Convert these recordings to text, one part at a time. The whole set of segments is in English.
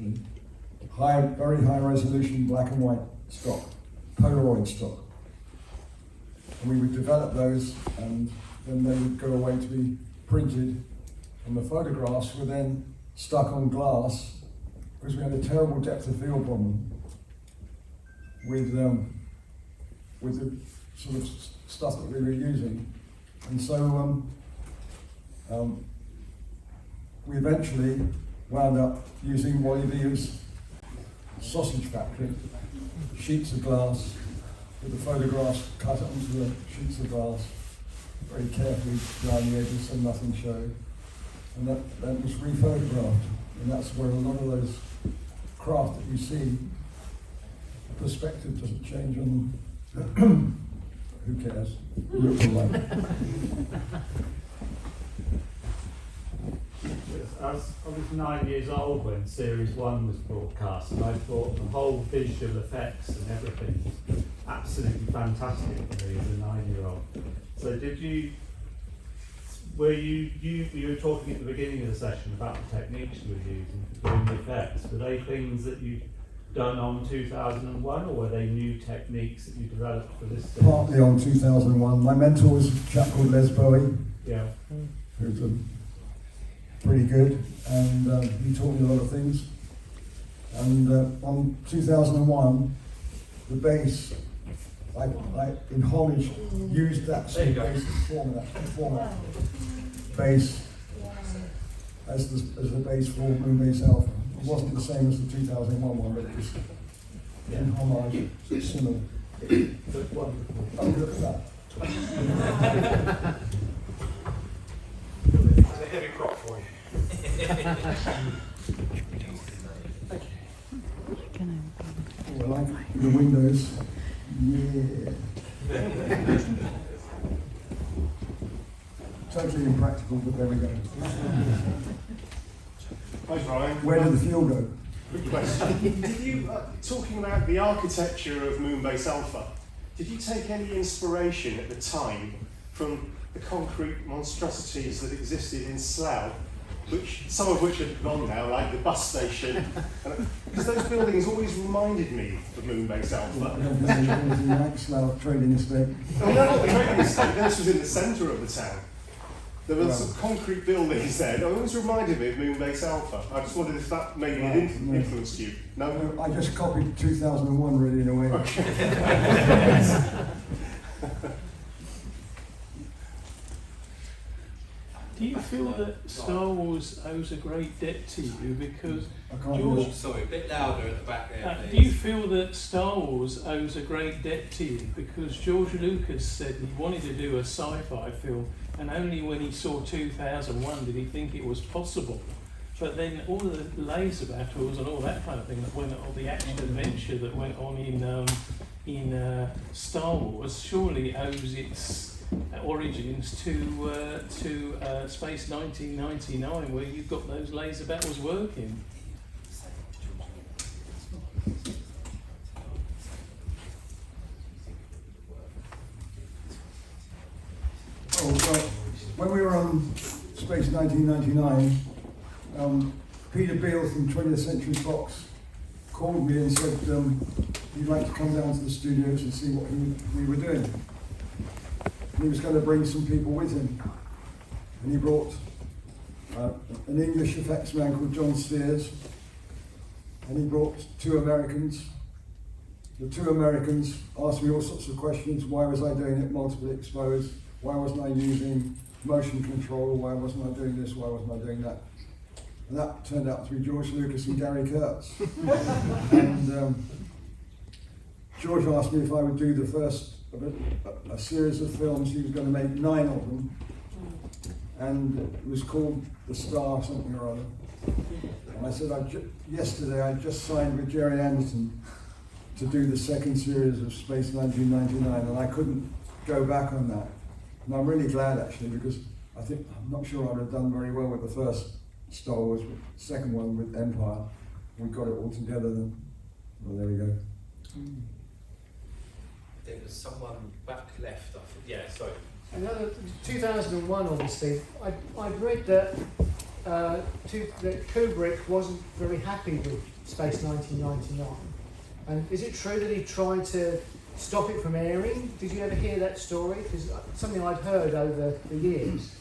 actually. Very high resolution black and white stock, Polaroid stock. And we would develop those, and then they would go away to be printed, and the photographs were then stuck on glass, because we had a terrible depth of field problem with the sort of stuff that we were using. And so we eventually wound up using Wally Beaver's sausage factory, sheets of glass with the photographs cut onto the sheets of glass, very carefully around the edges so nothing showed. And that was rephotographed. And that's where a lot of those craft that you see, the perspective doesn't change on them. Who cares? I was 9 years old when Series 1 was broadcast, and I thought the whole visual effects and everything was absolutely fantastic for me as a 9-year-old. So you were talking at the beginning of the session about the techniques you were using for doing the effects. Were they things that you'd done on 2001, or were they new techniques that you developed for this series? Partly on 2001. My mentor was a chap called Les Bowie, Yeah. who's pretty good, and he taught me a lot of things. And on 2001, the bass, I in homage used that sort of bass format bass as the bass for Moonbase Alpha. It wasn't the same as the 2001 one, but it was in homage, so similar. That's wonderful. Oh, look at that. It's a heavy crop for you. Oh, I like the windows. Yeah. Totally impractical, but there we go. Hi Brian. Where did the fuel go? Good question. Did you, talking about the architecture of Moonbase Alpha, did you take any inspiration at the time from the concrete monstrosities that existed in Slough, some of which have gone now, like the bus station? Because those buildings always reminded me of Moonbase Alpha. The Axlow trading estate. Oh, no, not the trading estate. This was in the centre of the town. There were some concrete buildings there. It always reminded me of Moonbase Alpha. I just wondered if that maybe had influenced you. No? I just copied 2001 really in a way. Do you feel that Star Wars owes a great debt to you because George, sorry, a bit louder at the back there, do you feel that Star Wars owes a great debt to you because George Lucas said he wanted to do a sci-fi film, and only when he saw 2001 did he think it was possible. But then all the laser battles and all that kind of thing that went on, the action adventure that went on in Star Wars, surely owes its origins to Space 1999, where you've got those laser battles working. oh, well, when we were on Space 1999, Peter Beale from 20th Century Fox called me and said he'd like to come down to the studios and see what we were doing. And he was going to bring some people with him. And he brought an English effects man called John Steers, and he brought 2 Americans. The 2 Americans asked me all sorts of questions. Why was I doing it multiple exposed? Why wasn't I using motion control? Why wasn't I doing this? Why wasn't I doing that? And that turned out to be George Lucas and Gary Kurtz. And George asked me if I would do the first of a series of films. He was going to make 9 of them, and it was called The Star something or other. And I said, yesterday I just signed with Jerry Anderson to do the second series of Space 1999, and I couldn't go back on that. And I'm really glad actually, because I'm not sure I would have done very well with the first Star Wars, but the second one with Empire. We got it all together then. Well, there we go. There was someone back left, I think. Yeah, sorry. Another 2001, obviously. I'd read that that Kubrick wasn't very happy with Space 1999. And is it true that he tried to stop it from airing? Did you ever hear that story? Because something I'd heard over the years,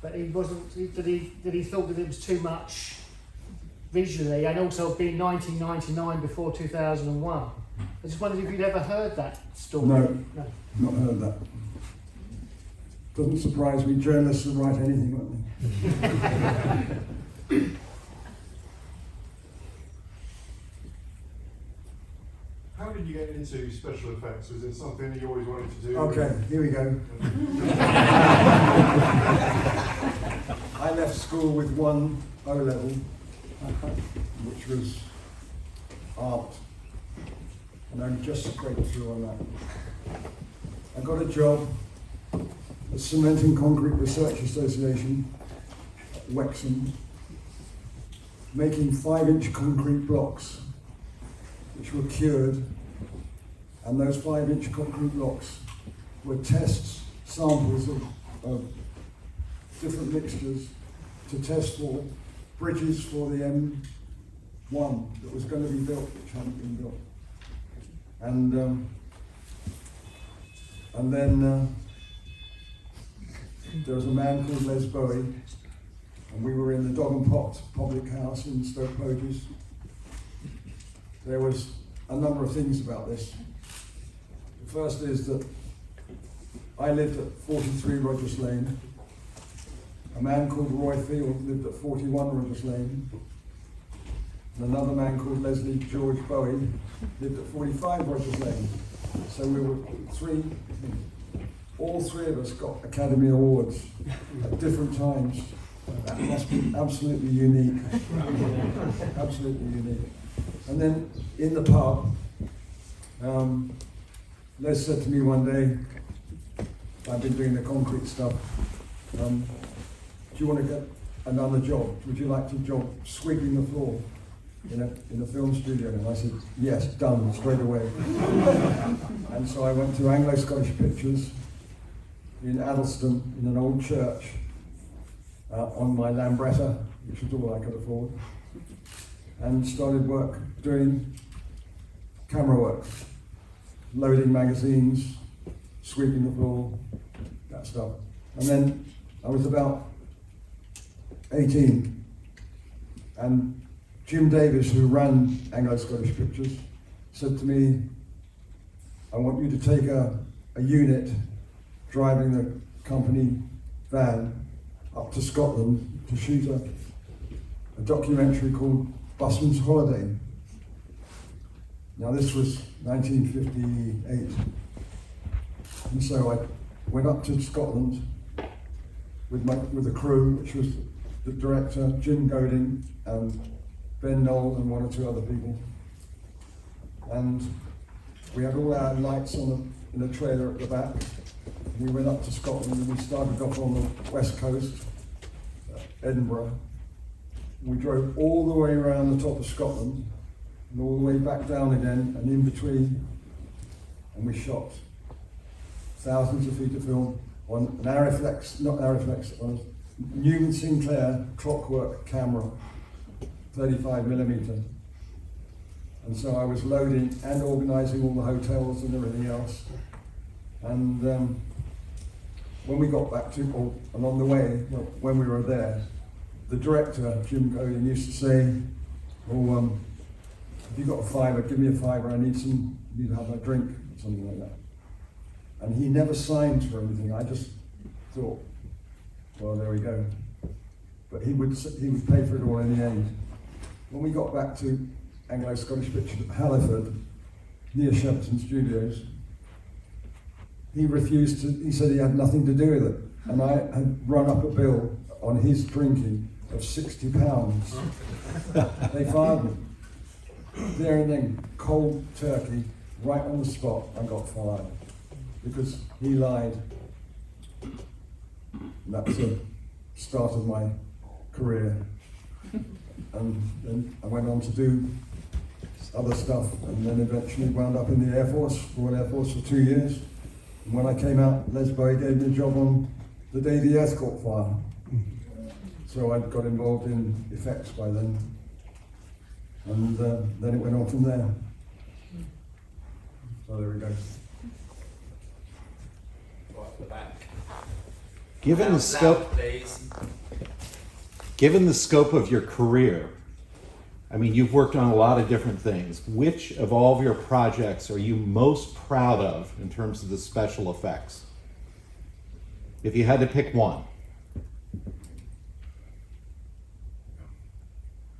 but he wasn't. That he thought that it was too much visually, and also being 1999 before 2001. I just wondered if you'd ever heard that story. No. Not heard that. Doesn't surprise me. Journalists will write anything, won't they? How did you get into special effects? Was it something that you always wanted to do? Okay, here we go. I left school with one O-level, which was art, and I just scraped through on that. I got a job at the Cement and Concrete Research Association at Wexham, making 5-inch concrete blocks, which were cured, and those 5-inch concrete blocks were test samples of different mixtures to test for bridges for the M1 that was going to be built, which hadn't been built. And then there was a man called Les Bowie, and we were in the Dog and Pot public house in Stoke Poges. There was a number of things about this. The first is that I lived at 43 Rogers Lane. A man called Roy Field lived at 41 Rogers Lane. And another man called Leslie George Bowie lived at 45 Rogers Lane. So we were all three of us got Academy Awards at different times. That must be absolutely unique. Absolutely unique. And then in the pub, Les said to me one day, I've been doing the concrete stuff, do you want to get another job? Would you like to job sweeping the floor in a film studio? And I said, yes, done, straight away. And so I went to Anglo-Scottish Pictures in Addleston, in an old church, on my Lambretta, which was all I could afford, and started work doing camera work, loading magazines, sweeping the floor, that stuff. And then I was about 18, and Jim Davis, who ran Anglo-Scottish Pictures, said to me, I want you to take a unit driving the company van up to Scotland to shoot a documentary called Busman's Holiday. Now this was 1958, and so I went up to Scotland with the crew, which was the director, Jim Goding, and Ben Knoll, and one or two other people. And we had all our lights in a trailer at the back. We went up to Scotland, and we started off on the west coast, Edinburgh. We drove all the way around the top of Scotland, and all the way back down again, and in between, and we shot thousands of feet of film on an Arriflex, not Arriflex, on a Newman Sinclair clockwork camera, 35mm. And so I was loading and organising all the hotels and everything else. And when we got back to, and on the way, when we were there, the director, Jim Goding, used to say, oh, have you got a fiver? Give me a fiver, I need to have a drink, something like that. And he never signed for anything. I just thought, well, there we go. But he would pay for it all in the end. When we got back to Anglo-Scottish Pictures at Halliford, near Shepperton Studios, he refused to, he said he had nothing to do with it. And I had run up a bill on his drinking of £60. They fired me. There and then, cold turkey, right on the spot, I got fired. Because he lied. And that's the start of my career. And then I went on to do other stuff, and then eventually wound up in the Air Force, Royal Air Force for 2 years. And when I came out, Les Bowie gave me a job on the day the earth caught fire. So I got involved in effects by then, and then it went on from there. So there we go. Right at the back. Given the Loud, scope, please. given the scope of your career, I mean, you've worked on a lot of different things. Which of all of your projects are you most proud of in terms of the special effects? If you had to pick one.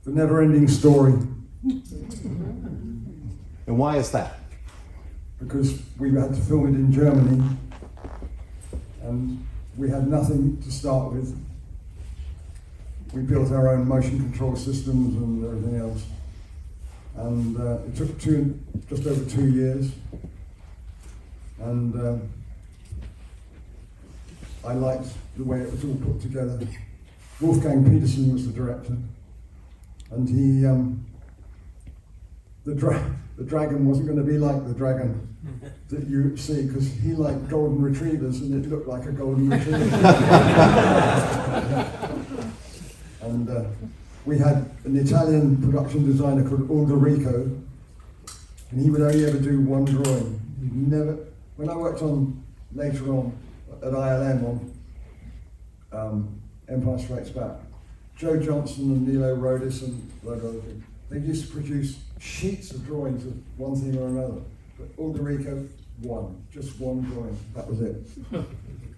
The never-ending story, And why is that? because we had to film it in Germany, and we had nothing to start with. We built our own motion control systems and everything else, and it took just over 2 years, and I liked the way it was all put together. Wolfgang Petersen was the director, and he the dragon wasn't going to be like the dragon that you see, because he liked golden retrievers and it looked like a golden retriever. And we had an Italian production designer called Ulderico, and he would only ever do one drawing. He'd never, when I worked on later on at ILM on Empire Strikes Back, Joe Johnson and Nilo Rodis and a load of other things, they used to produce sheets of drawings of one thing or another. But Ulderico, just one drawing, that was it.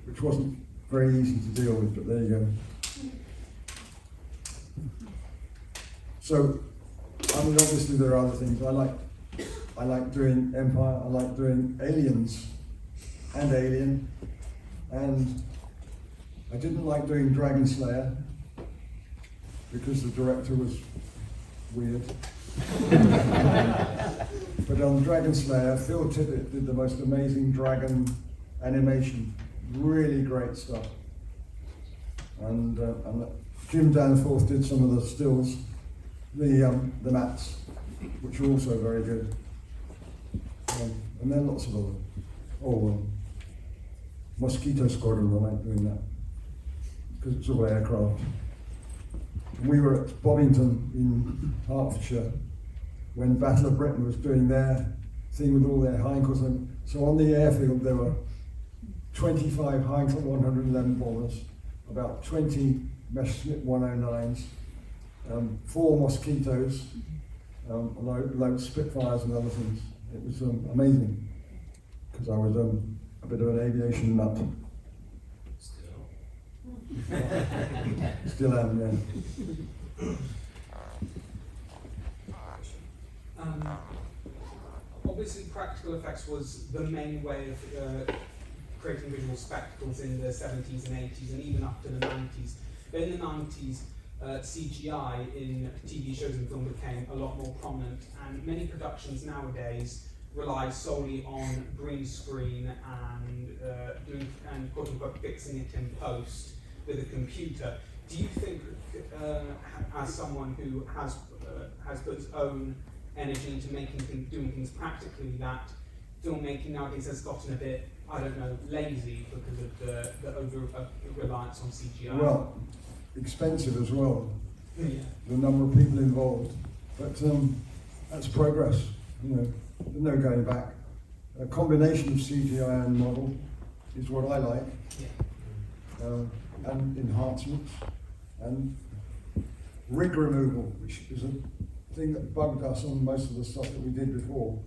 Which wasn't very easy to deal with, but there you go. So, I mean, obviously there are other things. I like doing Empire, I like doing Aliens and Alien, and I didn't like doing Dragon Slayer because the director was weird. But on Dragon Slayer, Phil Tippett did the most amazing dragon animation, really great stuff. And Jim Danforth did some of the stills, the mats, which are also very good. And then lots of other. Mosquito Squadron, I like doing that, because it's all aircraft. We were at Bovington in Hertfordshire when Battle of Britain was doing their thing with all their Heinkel. So on the airfield there were 25 Heinkel 111 bombers, about 20 Messerschmitt 109s, 4 Mosquitoes, loads Spitfires and other things. It was amazing, because I was a bit of an aviation nut. Still am, yeah. Obviously, practical effects was the main way of creating visual spectacles in the 70s and 80s and even up to the 90s. But in the 90s, CGI in TV shows and film became a lot more prominent, and many productions nowadays rely solely on green screen and doing and quote unquote fixing it in post with a computer. Do you think, as someone who has put his own energy into doing things practically, that filmmaking nowadays has gotten a bit, I don't know, lazy because of the over reliance on CGI? Well, expensive as well. Yeah. The number of people involved, but that's progress. You know, there's no going back. A combination of CGI and model is what I like. Yeah. And enhancements, and rig removal, which is a thing that bugged us on most of the stuff that we did before.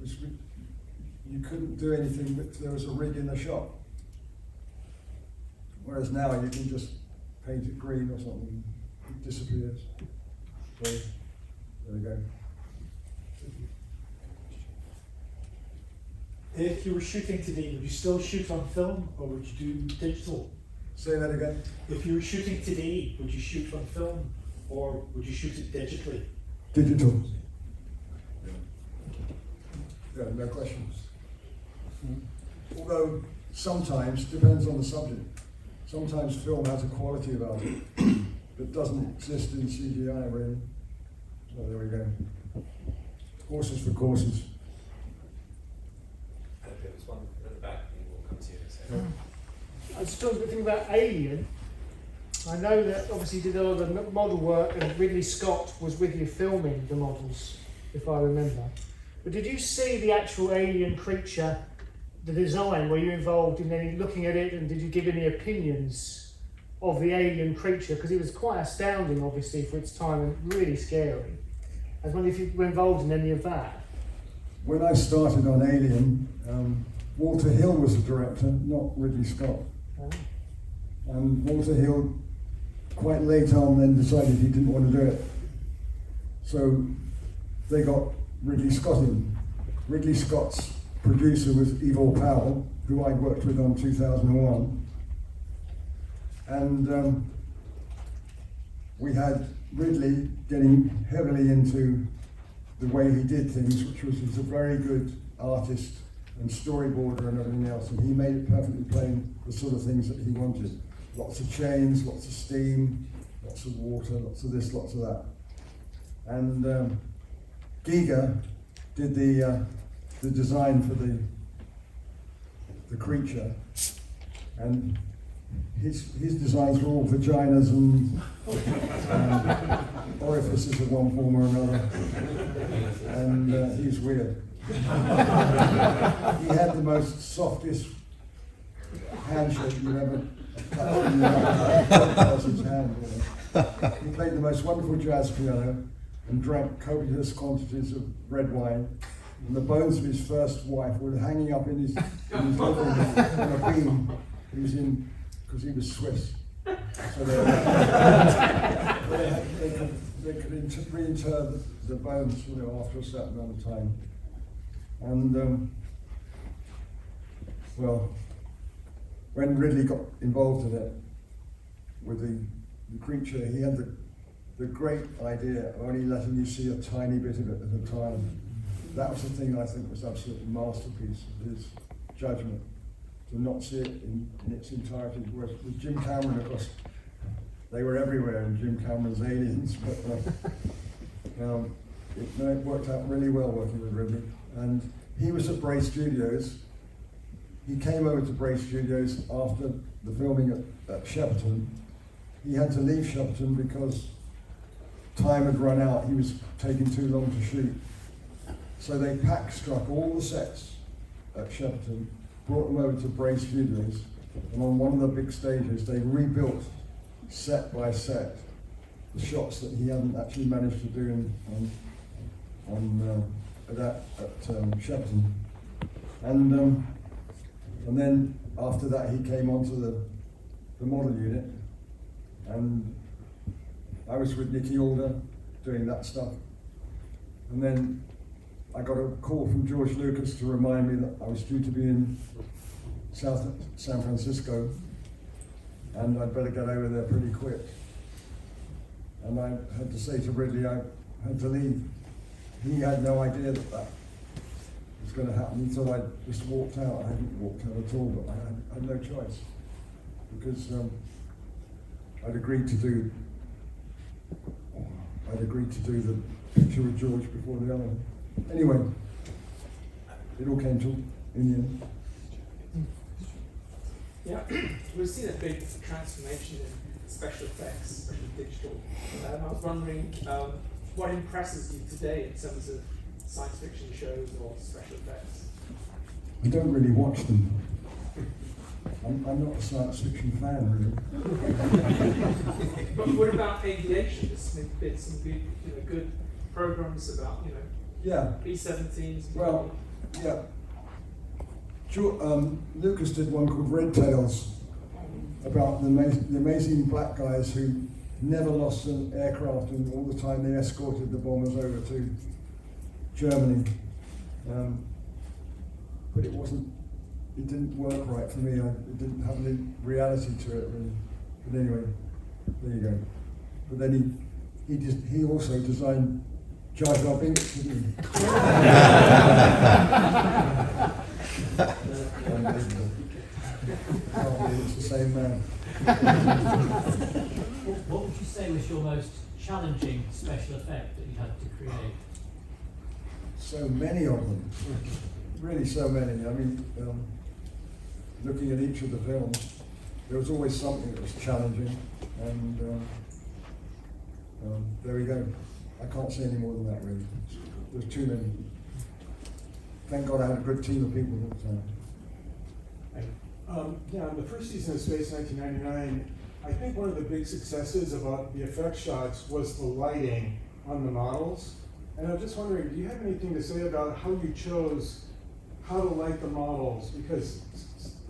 You couldn't do anything if there was a rig in the shop. Whereas now you can just paint it green or something, it disappears. So, there we go. If you were shooting today, would you still shoot on film or would you do digital? Say that again. If you were shooting today, would you shoot on film or would you shoot it digitally? Digital. Yeah, no questions. Although sometimes, depends on the subject, sometimes film has a quality about it that doesn't exist in CGI really. So there we go. Horses for courses. And if there was one at the back, we will come to you in a second. I was still thinking about Alien. I know that obviously you did a lot of the model work, and Ridley Scott was with you filming the models, if I remember. But did you see the actual alien creature, the design? Were you involved in any looking at it, and did you give any opinions of the alien creature? Because it was quite astounding, obviously, for its time, and really scary. I was wondering if you were involved in any of that. When I started on Alien, Walter Hill was the director, not Ridley Scott. Oh. And Walter Hill, quite late on, then decided he didn't want to do it. So they got Ridley Scott in. Ridley Scott's producer was Evil Powell, who I'd worked with on 2001. And we had Ridley getting heavily into the way he did things, which was he's a very good artist and storyboarder and everything else, and he made it perfectly plain the sort of things that he wanted. Lots of chains, lots of steam, lots of water, lots of this, lots of that. And Giger did the design for the creature, and his designs were all vaginas and orifices of one form or another, and he's weird. He had the most softest handshake you've ever touched in your person's hand. You know. He played the most wonderful jazz piano and drank copious quantities of red wine. And the bones of his first wife were hanging up in his living room on a beam. He was in, because he was Swiss. So they could reinter the bones, you know, after a certain amount of time. And well, when Ridley got involved in it with the creature, he had the great idea of only letting you see a tiny bit of it at a time. That was the thing I think was absolute masterpiece of his judgment, to not see it in its entirety. Whereas with Jim Cameron, of course, they were everywhere in Jim Cameron's Aliens, but it worked out really well working with Ridley. And he was at Bray Studios. He came over to Bray Studios after the filming at Shepperton. He had to leave Shepperton because time had run out. He was taking too long to shoot. So they pack-struck all the sets at Shepperton, brought them over to Bray Studios, and on one of the big stages, they rebuilt set by set the shots that he hadn't actually managed to do at Shepperton. And then after that, he came onto the model unit, and I was with Nicky Alder doing that stuff. And then I got a call from George Lucas to remind me that I was due to be in South San Francisco, and I'd better get over there pretty quick. And I had to say to Ridley I had to leave. He had no idea that was going to happen. He thought I'd just walked out. I hadn't walked out at all, but I had no choice, because I'd agreed to do the picture with George before the other one. Anyway, it all came to in the end. Yeah, we've seen a big transformation in special effects, especially digital. I was wondering what impresses you today in terms of science fiction shows or special effects? I don't really watch them. I'm not a science fiction fan, really. But what about aviation? There's been some good programs about, Yeah. B-17s. Well, yeah. Lucas did one called Red Tails about the amazing black guys who never lost an aircraft, and all the time they escorted the bombers over to Germany. But it didn't work right for me. It didn't have any reality to it, really. But anyway, there you go. But then he also designed Jar Jar Binks, didn't he? It's the same man. What would you say was your most challenging special effect that you had to create? So many of them, really so many. I mean, looking at each of the films, there was always something that was challenging, and there we go. I can't say any more than that, really. There's too many. Thank God I had a good team of people at the time. Yeah, the first season of Space 1999, I think one of the big successes about the effect shots was the lighting on the models. And I'm just wondering, do you have anything to say about how you chose how to light the models? Because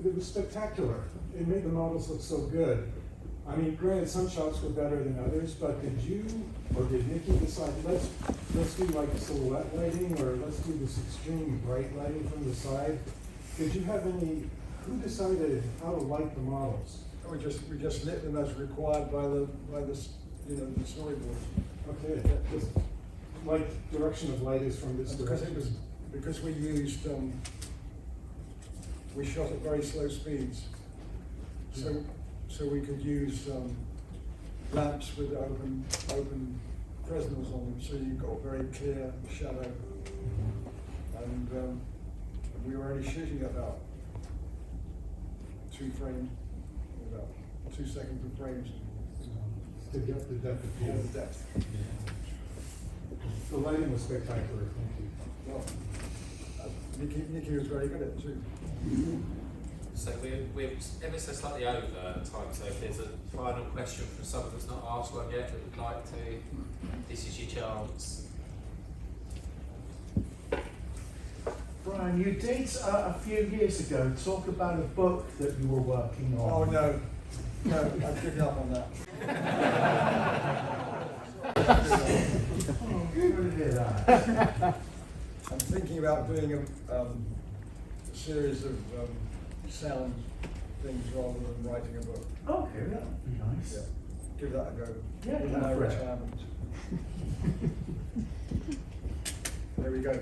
it was spectacular. It made the models look so good. I mean, granted, some shots were better than others, but did you or did Nikki decide, let's do like silhouette lighting, or let's do this extreme bright lighting from the side? Did you have any, who decided how to light the models? We just lit them as required by the the storyboard. Okay, just like direction of light is from this direction. Because we used we shot at very slow speeds, so we could use lamps with open Fresnels on them, so you got a very clear shadow, and we were only shooting about 2 frames, about 2 seconds per frame. To get the depth of field. The depth. The lighting was spectacular, thank you. Well, Nikki was very good at it too. So we're ever so slightly over time, so if there's a final question from someone that's not asked one yet that would like to, this is your chance. Brian, you did a few years ago talk about a book that you were working on. Oh no, I've given up on that. Oh, good to hear that. I'm thinking about doing a series of sound things rather than writing a book. Okay, that would be nice. Yeah, give that a go. Yeah, in go my for it. retirement. There we go.